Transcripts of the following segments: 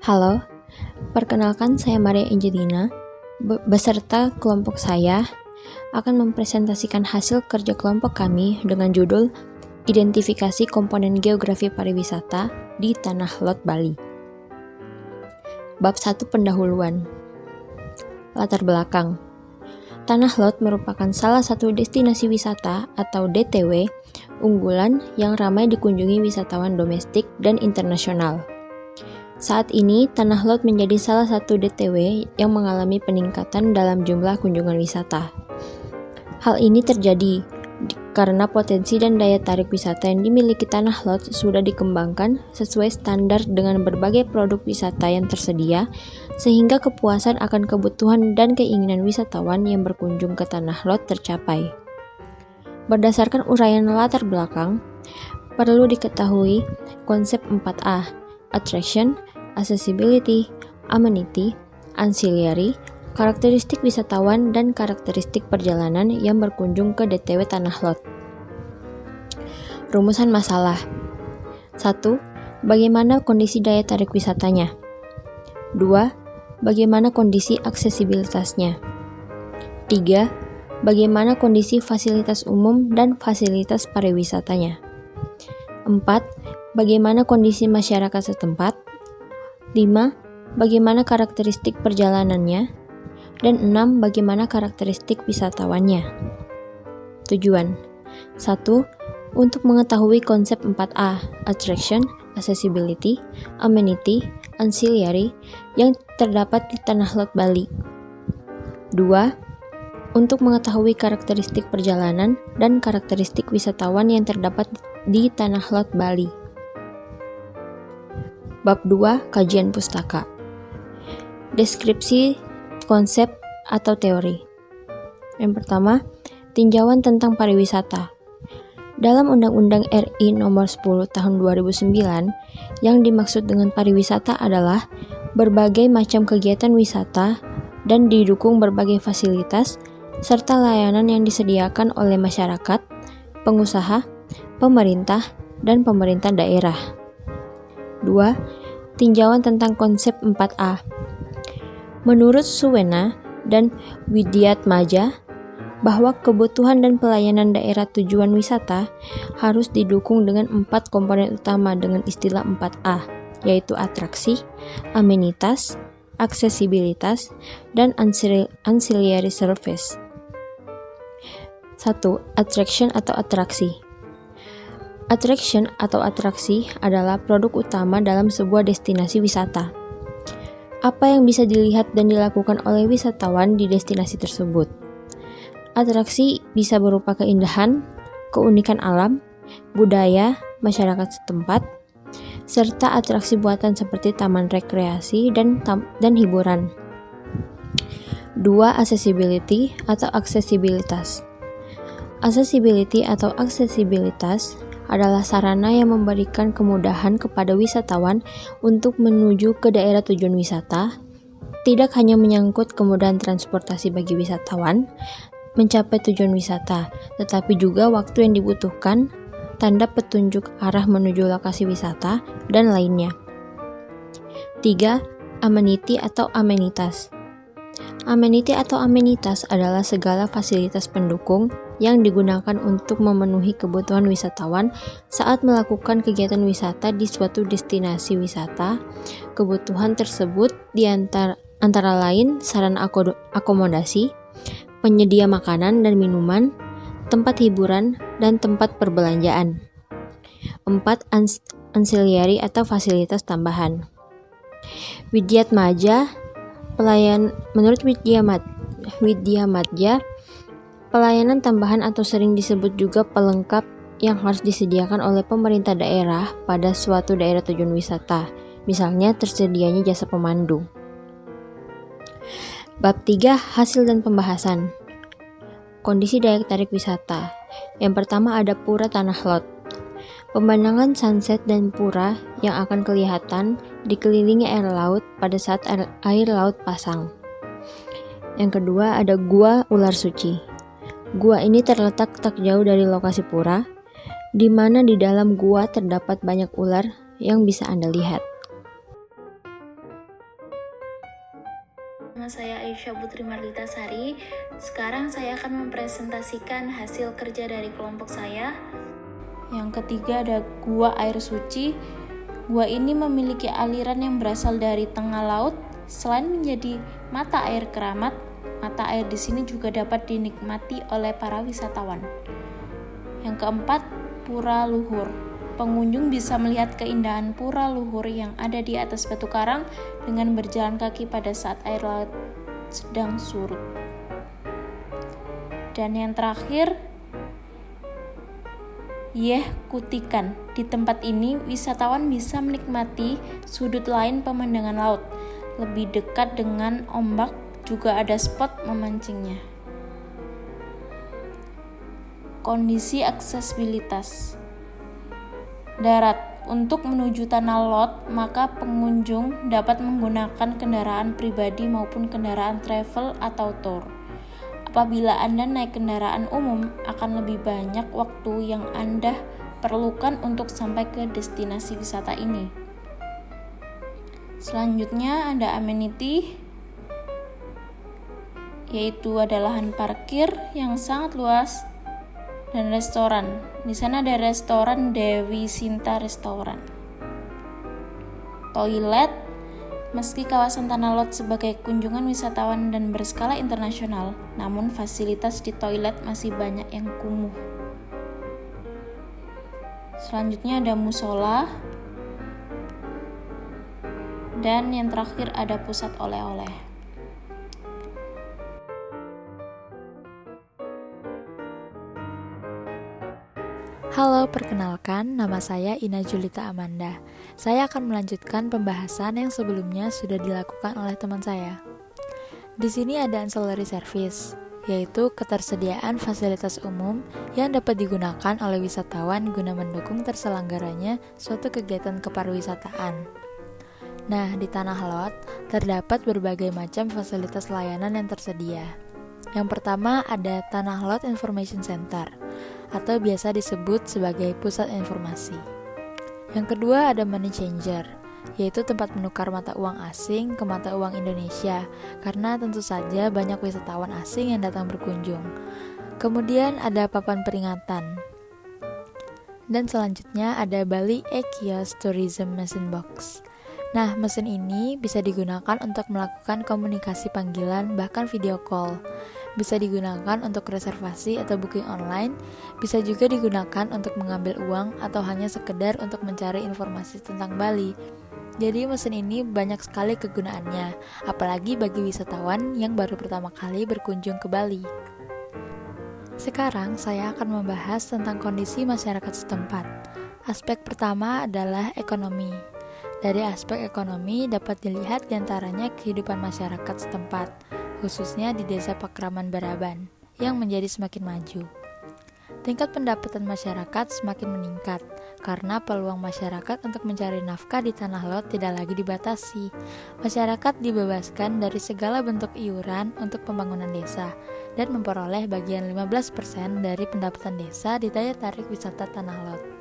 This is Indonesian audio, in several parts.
Halo, perkenalkan saya Maria Angelina, beserta kelompok saya akan mempresentasikan hasil kerja kelompok kami dengan judul Identifikasi Komponen Geografi Pariwisata di Tanah Lot Bali. Bab 1 Pendahuluan. Latar belakang. Tanah Lot merupakan salah satu destinasi wisata atau DTW unggulan yang ramai dikunjungi wisatawan domestik dan internasional. Saat ini, Tanah Lot menjadi salah satu DTW yang mengalami peningkatan dalam jumlah kunjungan wisata. Hal ini terjadi karena potensi dan daya tarik wisata yang dimiliki Tanah Lot sudah dikembangkan sesuai standar dengan berbagai produk wisata yang tersedia, sehingga kepuasan akan kebutuhan dan keinginan wisatawan yang berkunjung ke Tanah Lot tercapai. Berdasarkan uraian latar belakang, perlu diketahui konsep 4A, Attraction, Accessibility, Amenity, Ancillary, karakteristik wisatawan, dan karakteristik perjalanan yang berkunjung ke DTW Tanah Lot. Rumusan masalah. 1. Bagaimana kondisi daya tarik wisatanya? 2. Bagaimana kondisi aksesibilitasnya? 3. Bagaimana kondisi fasilitas umum dan fasilitas pariwisatanya? 4. Bagaimana kondisi masyarakat setempat? 5. Bagaimana karakteristik perjalanannya? Dan 6. Bagaimana karakteristik wisatawannya? Tujuan. 1. Untuk mengetahui konsep 4A, Attraction, Accessibility, Amenity, Ancillary, yang terdapat di Tanah Lot Bali. 2. Untuk mengetahui karakteristik perjalanan dan karakteristik wisatawan yang terdapat di Tanah Lot Bali. Bab 2. Kajian pustaka. Deskripsi konsep atau teori. Yang pertama, tinjauan tentang pariwisata. Dalam Undang-Undang RI Nomor 10 Tahun 2009, yang dimaksud dengan pariwisata adalah berbagai macam kegiatan wisata dan didukung berbagai fasilitas serta layanan yang disediakan oleh masyarakat, pengusaha, pemerintah, dan pemerintah daerah. 2. Tinjauan tentang konsep 4A. Menurut Suwena dan Widyatmaja, bahwa kebutuhan dan pelayanan daerah tujuan wisata harus didukung dengan 4 komponen utama dengan istilah 4A, yaitu atraksi, amenitas, aksesibilitas, dan ancillary service. 1. Attraction atau atraksi. Attraction atau atraksi adalah produk utama dalam sebuah destinasi wisata. Apa yang bisa dilihat dan dilakukan oleh wisatawan di destinasi tersebut? Atraksi bisa berupa keindahan, keunikan alam, budaya, masyarakat setempat, serta atraksi buatan seperti taman rekreasi dan hiburan. 2. Accessibility atau aksesibilitas. Accessibility atau aksesibilitas adalah sarana yang memberikan kemudahan kepada wisatawan untuk menuju ke daerah tujuan wisata, tidak hanya menyangkut kemudahan transportasi bagi wisatawan mencapai tujuan wisata, tetapi juga waktu yang dibutuhkan, tanda petunjuk arah menuju lokasi wisata, dan lainnya. 3. Amenity atau amenitas. Amenity atau amenitas adalah segala fasilitas pendukung yang digunakan untuk memenuhi kebutuhan wisatawan saat melakukan kegiatan wisata di suatu destinasi wisata. Kebutuhan tersebut antara lain sarana akomodasi, penyedia makanan dan minuman, tempat hiburan, dan tempat perbelanjaan. 4. Ancillary atau fasilitas tambahan. Menurut Widyatmaja, pelayanan tambahan atau sering disebut juga pelengkap yang harus disediakan oleh pemerintah daerah pada suatu daerah tujuan wisata, misalnya tersedianya jasa pemandu. Bab 3. Hasil dan pembahasan. Kondisi daya tarik wisata. Yang pertama ada Pura Tanah Lot. Pemandangan sunset dan pura yang akan kelihatan dikelilingi air laut pada saat air laut pasang. Yang kedua ada Gua Ular Suci. Gua ini terletak tak jauh dari lokasi pura, di mana di dalam gua terdapat banyak ular yang bisa Anda lihat. Nama saya Aisyah Putri Marlita Sari. Sekarang saya akan mempresentasikan hasil kerja dari kelompok saya. Yang ketiga ada Gua Air Suci. Gua ini memiliki aliran yang berasal dari tengah laut. Selain menjadi mata air keramat, mata air di sini juga dapat dinikmati oleh para wisatawan. Yang keempat, Pura Luhur. Pengunjung bisa melihat keindahan pura luhur yang ada di atas batu karang dengan berjalan kaki pada saat air laut sedang surut. Dan yang terakhir, Yeh Kutikan. Di tempat ini, wisatawan bisa menikmati sudut lain pemandangan laut. Lebih dekat dengan ombak, juga ada spot memancingnya. Kondisi aksesibilitas darat. Untuk menuju Tanah Lot, maka pengunjung dapat menggunakan kendaraan pribadi maupun kendaraan travel atau tour. Apabila Anda naik kendaraan umum, akan lebih banyak waktu yang Anda perlukan untuk sampai ke destinasi wisata ini. Selanjutnya ada amenity, yaitu ada lahan parkir yang sangat luas, dan restoran. Di sana ada restoran Dewi Sinta Restoran. Toilet. Meski kawasan Tanah Lot sebagai kunjungan wisatawan dan berskala internasional, namun fasilitas di toilet masih banyak yang kumuh. Selanjutnya ada musola. Dan yang terakhir ada pusat oleh-oleh. Halo, perkenalkan, nama saya Ina Julita Amanda. Saya akan melanjutkan pembahasan yang sebelumnya sudah dilakukan oleh teman saya. Di sini ada ancillary service, yaitu ketersediaan fasilitas umum yang dapat digunakan oleh wisatawan guna mendukung terselenggaranya suatu kegiatan kepariwisataan. Nah, di Tanah Lot terdapat berbagai macam fasilitas layanan yang tersedia. Yang pertama ada Tanah Lot Information Center, atau biasa disebut sebagai pusat informasi. Yang kedua ada money changer, yaitu tempat menukar mata uang asing ke mata uang Indonesia, karena tentu saja banyak wisatawan asing yang datang berkunjung. Kemudian ada papan peringatan. Dan selanjutnya ada Bali E-Kiosk Tourism Machine Box. Nah, mesin ini bisa digunakan untuk melakukan komunikasi panggilan bahkan video call. Bisa digunakan untuk reservasi atau booking online, bisa juga digunakan untuk mengambil uang atau hanya sekedar untuk mencari informasi tentang Bali. Jadi mesin ini banyak sekali kegunaannya, apalagi bagi wisatawan yang baru pertama kali berkunjung ke Bali. Sekarang saya akan membahas tentang kondisi masyarakat setempat. Aspek pertama adalah ekonomi. Dari aspek ekonomi dapat dilihat diantaranya kehidupan masyarakat setempat, khususnya di Desa Pakraman Baraban, yang menjadi semakin maju. Tingkat pendapatan masyarakat semakin meningkat, karena peluang masyarakat untuk mencari nafkah di Tanah Lot tidak lagi dibatasi. Masyarakat dibebaskan dari segala bentuk iuran untuk pembangunan desa, dan memperoleh bagian 15% dari pendapatan desa di daya tarik wisata Tanah Lot.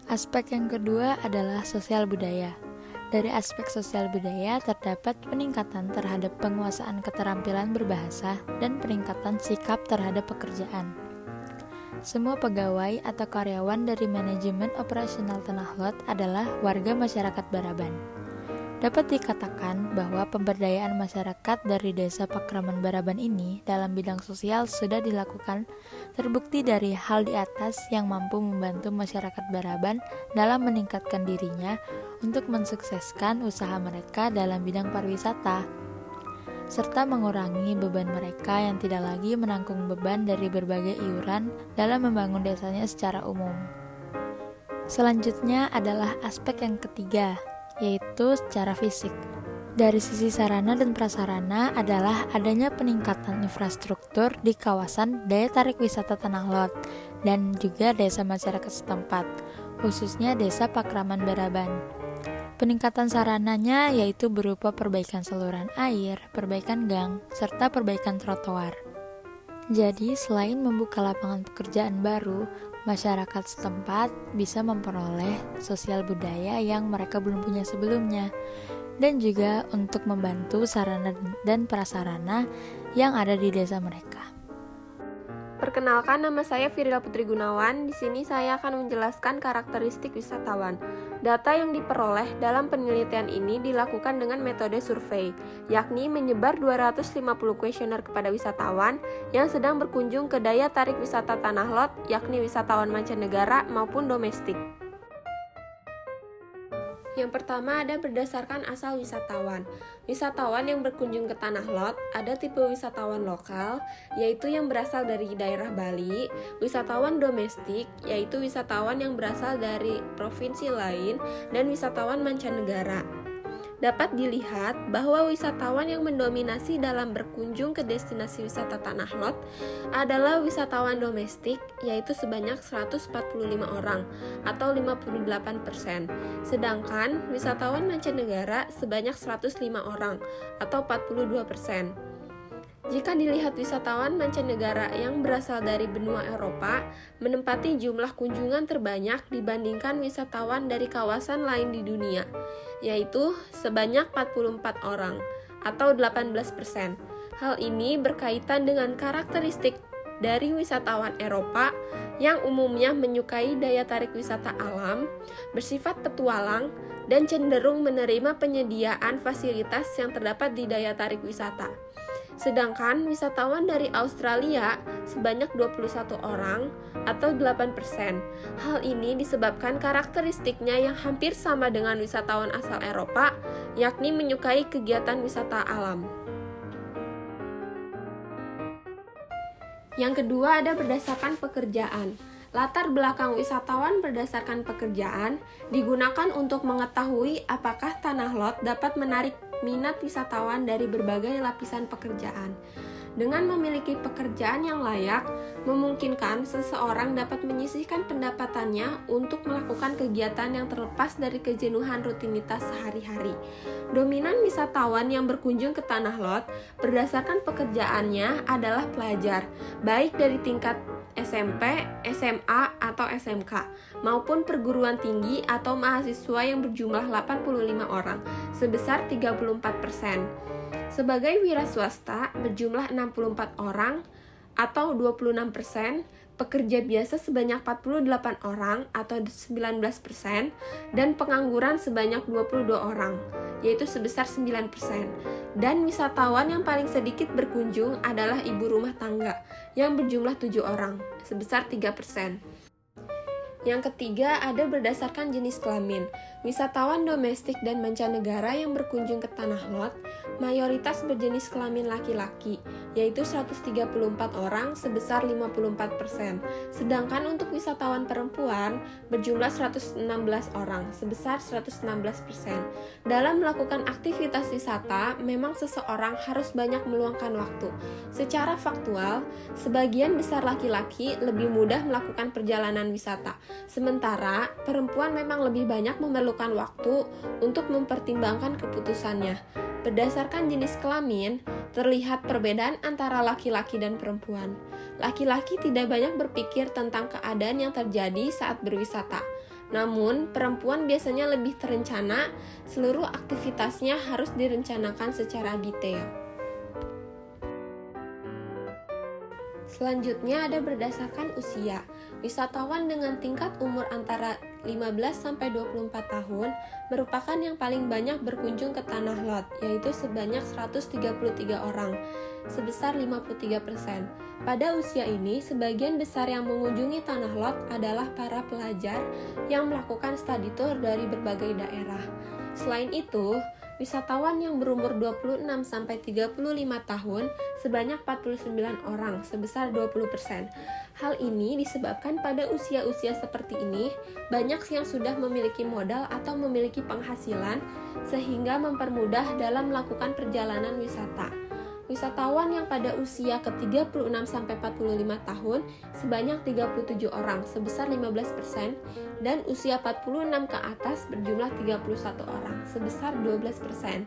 Aspek yang kedua adalah sosial budaya. Dari aspek sosial budaya terdapat peningkatan terhadap penguasaan keterampilan berbahasa dan peningkatan sikap terhadap pekerjaan. Semua pegawai atau karyawan dari manajemen operasional Tanah Lot adalah warga masyarakat Baraban. Dapat dikatakan bahwa pemberdayaan masyarakat dari Desa Pakraman Baraban ini dalam bidang sosial sudah dilakukan, terbukti dari hal di atas yang mampu membantu masyarakat Baraban dalam meningkatkan dirinya untuk mensukseskan usaha mereka dalam bidang pariwisata, serta mengurangi beban mereka yang tidak lagi menanggung beban dari berbagai iuran dalam membangun desanya secara umum. Selanjutnya adalah aspek yang ketiga, yaitu secara fisik. Dari sisi sarana dan prasarana adalah adanya peningkatan infrastruktur di kawasan daya tarik wisata Tanah Lot dan juga desa masyarakat setempat, khususnya Desa Pakraman Baraban. Peningkatan sarananya yaitu berupa perbaikan saluran air, perbaikan gang, serta perbaikan trotoar. Jadi, selain membuka lapangan pekerjaan baru, masyarakat setempat bisa memperoleh sosial budaya yang mereka belum punya sebelumnya. dan juga untuk membantu sarana dan prasarana yang ada di desa mereka. Perkenalkan, nama saya Firila Putri Gunawan. Di sini saya akan menjelaskan karakteristik wisatawan. Data yang diperoleh dalam penelitian ini dilakukan dengan metode survei, yakni menyebar 250 kuesioner kepada wisatawan yang sedang berkunjung ke daya tarik wisata Tanah Lot, yakni wisatawan mancanegara maupun domestik. Yang pertama ada berdasarkan asal wisatawan. Wisatawan yang berkunjung ke Tanah Lot ada tipe wisatawan lokal, yaitu yang berasal dari daerah Bali, wisatawan domestik, yaitu wisatawan yang berasal dari provinsi lain, dan wisatawan mancanegara. Dapat dilihat bahwa wisatawan yang mendominasi dalam berkunjung ke destinasi wisata Tanah Lot adalah wisatawan domestik, yaitu sebanyak 145 orang atau 58%, sedangkan wisatawan mancanegara sebanyak 105 orang atau 42%. Jika dilihat wisatawan mancanegara yang berasal dari benua Eropa menempati jumlah kunjungan terbanyak dibandingkan wisatawan dari kawasan lain di dunia, yaitu sebanyak 44 orang atau 18%. Hal ini berkaitan dengan karakteristik dari wisatawan Eropa yang umumnya menyukai daya tarik wisata alam, bersifat petualang, dan cenderung menerima penyediaan fasilitas yang terdapat di daya tarik wisata. Sedangkan wisatawan dari Australia sebanyak 21 orang atau 8%. Hal ini disebabkan karakteristiknya yang hampir sama dengan wisatawan asal Eropa, yakni menyukai kegiatan wisata alam. Yang kedua ada berdasarkan pekerjaan. Latar belakang wisatawan berdasarkan pekerjaan digunakan untuk mengetahui apakah Tanah Lot dapat menarik minat wisatawan dari berbagai lapisan pekerjaan. Dengan memiliki pekerjaan yang layak, memungkinkan seseorang dapat menyisihkan pendapatannya untuk melakukan kegiatan yang terlepas dari kejenuhan rutinitas sehari-hari. Dominan wisatawan yang berkunjung ke Tanah Lot berdasarkan pekerjaannya adalah pelajar, baik dari tingkat SMP, SMA, atau SMK, maupun perguruan tinggi atau mahasiswa yang berjumlah 85 orang, sebesar 34%. Sebagai wira swasta berjumlah 64 orang atau 26%, pekerja biasa sebanyak 48 orang atau 19%, dan pengangguran sebanyak 22 orang, yaitu sebesar 9%. Dan wisatawan yang paling sedikit berkunjung adalah ibu rumah tangga yang berjumlah 7 orang, sebesar 3%. Yang ketiga ada berdasarkan jenis kelamin. Wisatawan domestik dan mancanegara yang berkunjung ke Tanah Lot mayoritas berjenis kelamin laki-laki, yaitu 134 orang sebesar 54%. Sedangkan untuk wisatawan perempuan berjumlah 116 orang sebesar 116%. Dalam melakukan aktivitas wisata, memang seseorang harus banyak meluangkan waktu. Secara faktual, sebagian besar laki-laki lebih mudah melakukan perjalanan wisata. Sementara, perempuan memang lebih banyak memerlukan waktu untuk mempertimbangkan keputusannya. Berdasarkan jenis kelamin, terlihat perbedaan antara laki-laki dan perempuan. Laki-laki tidak banyak berpikir tentang keadaan yang terjadi saat berwisata. Namun, perempuan biasanya lebih terencana, seluruh aktivitasnya harus direncanakan secara detail. Selanjutnya ada berdasarkan usia. Wisatawan dengan tingkat umur antara 15-24 tahun merupakan yang paling banyak berkunjung ke Tanah Lot, yaitu sebanyak 133 orang, sebesar 53%. Pada usia ini, sebagian besar yang mengunjungi Tanah Lot adalah para pelajar yang melakukan study tour dari berbagai daerah. Selain itu, wisatawan yang berumur 26-35 tahun sebanyak 49 orang, sebesar 20%. Hal ini disebabkan pada usia-usia seperti ini, banyak yang sudah memiliki modal atau memiliki penghasilan, sehingga mempermudah dalam melakukan perjalanan wisata. Wisatawan yang pada usia ke-36-45 tahun sebanyak 37 orang, sebesar 15%, dan usia 46 ke atas berjumlah 31 orang, sebesar 12%.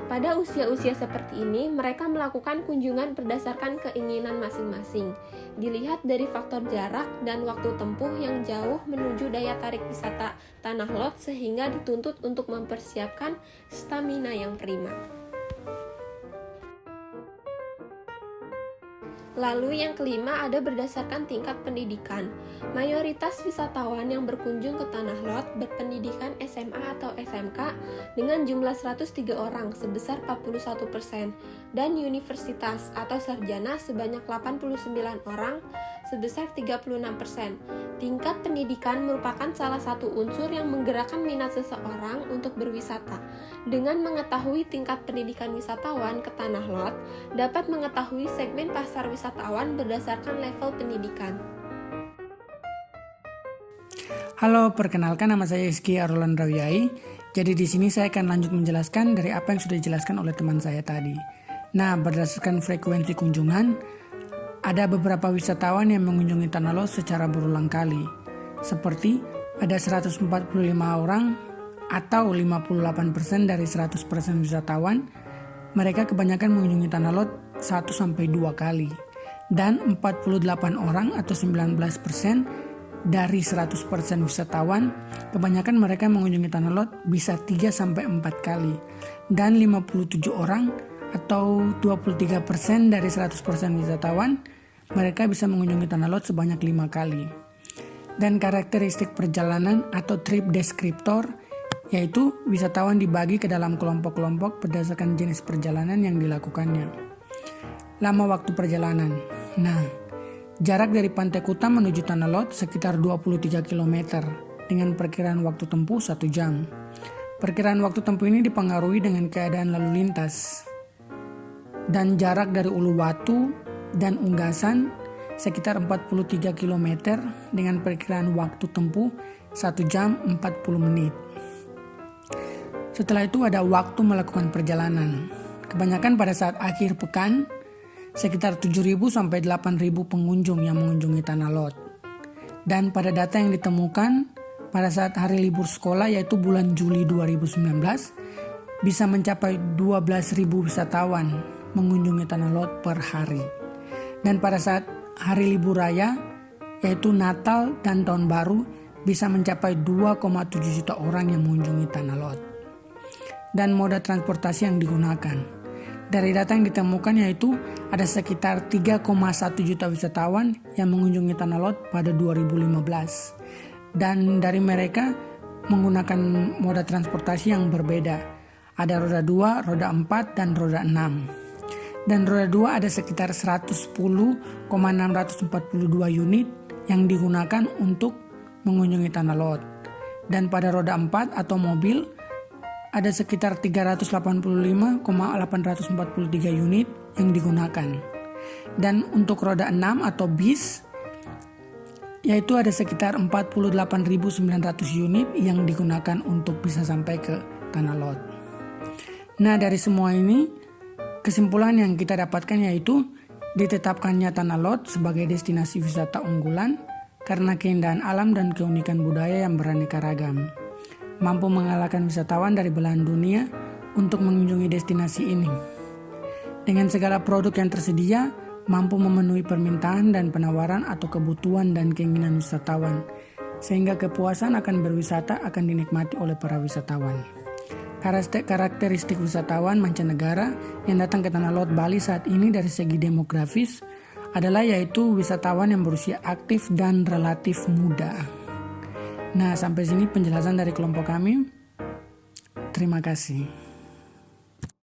Pada usia-usia seperti ini, mereka melakukan kunjungan berdasarkan keinginan masing-masing. Dilihat dari faktor jarak dan waktu tempuh yang jauh menuju daya tarik wisata Tanah Lot sehingga dituntut untuk mempersiapkan stamina yang prima. Lalu yang kelima ada berdasarkan tingkat pendidikan. Mayoritas wisatawan yang berkunjung ke Tanah Lot berpendidikan SMA atau SMK dengan jumlah 103 orang sebesar 41% dan universitas atau sarjana sebanyak 89 orang sebesar 36%. Tingkat pendidikan merupakan salah satu unsur yang menggerakkan minat seseorang untuk berwisata. Dengan mengetahui tingkat pendidikan wisatawan ke Tanah Lot, dapat mengetahui segmen pasar wisatawan berdasarkan level pendidikan. Halo, perkenalkan nama saya Rizky Arolan Rawiai. Jadi di sini saya akan lanjut menjelaskan dari apa yang sudah dijelaskan oleh teman saya tadi. Nah, berdasarkan frekuensi kunjungan, ada beberapa wisatawan yang mengunjungi Tanah Lot secara berulang kali. Seperti ada 145 orang atau 58% dari 100% wisatawan, mereka kebanyakan mengunjungi Tanah Lot 1-2 kali. Dan 48 orang atau 19% dari 100% wisatawan, kebanyakan mereka mengunjungi Tanah Lot bisa 3-4 kali. Dan 57 orang atau 23% dari 100% wisatawan, mereka bisa mengunjungi Tanah Lot sebanyak 5 kali. Dan karakteristik perjalanan atau trip descriptor, yaitu wisatawan dibagi ke dalam kelompok-kelompok berdasarkan jenis perjalanan yang dilakukannya. Lama waktu perjalanan. Nah, jarak dari Pantai Kuta menuju Tanah Lot sekitar 23 km dengan perkiraan waktu tempuh 1 jam. Perkiraan waktu tempuh ini dipengaruhi dengan keadaan lalu lintas. Dan jarak dari Uluwatu dan Unggasan sekitar 43 km dengan perkiraan waktu tempuh 1 jam 40 menit. Setelah itu ada waktu melakukan perjalanan. Kebanyakan pada saat akhir pekan, sekitar 7.000 sampai 8.000 pengunjung yang mengunjungi Tanah Lot. Dan pada data yang ditemukan pada saat hari libur sekolah yaitu bulan Juli 2019 bisa mencapai 12.000 wisatawan mengunjungi Tanah Lot per hari. Dan pada saat hari libur raya yaitu Natal dan Tahun Baru bisa mencapai 2,7 juta orang yang mengunjungi Tanah Lot. Dan moda transportasi yang digunakan. Dari data yang ditemukan yaitu ada sekitar 3,1 juta wisatawan yang mengunjungi Tanah Lot pada 2015. Dan dari mereka menggunakan moda transportasi yang berbeda. Ada roda 2, roda 4, dan roda 6. Dan roda 2 ada sekitar 110,642 unit yang digunakan untuk mengunjungi Tanah Lot. Dan pada roda 4 atau mobil ada sekitar 385,843 unit yang digunakan. Dan untuk roda 6 atau bis, yaitu ada sekitar 48.900 unit yang digunakan untuk bisa sampai ke Tanah Lot. Nah, dari semua ini, kesimpulan yang kita dapatkan yaitu ditetapkannya Tanah Lot sebagai destinasi wisata unggulan karena keindahan alam dan keunikan budaya yang beraneka ragam. Mampu mengalahkan wisatawan dari belahan dunia untuk mengunjungi destinasi ini. Dengan segala produk yang tersedia, mampu memenuhi permintaan dan penawaran atau kebutuhan dan keinginan wisatawan, sehingga kepuasan akan berwisata akan dinikmati oleh para wisatawan. Karakteristik wisatawan mancanegara yang datang ke Tanah Lot Bali saat ini dari segi demografis adalah yaitu wisatawan yang berusia aktif dan relatif muda. Nah, sampai sini penjelasan dari kelompok kami. Terima kasih.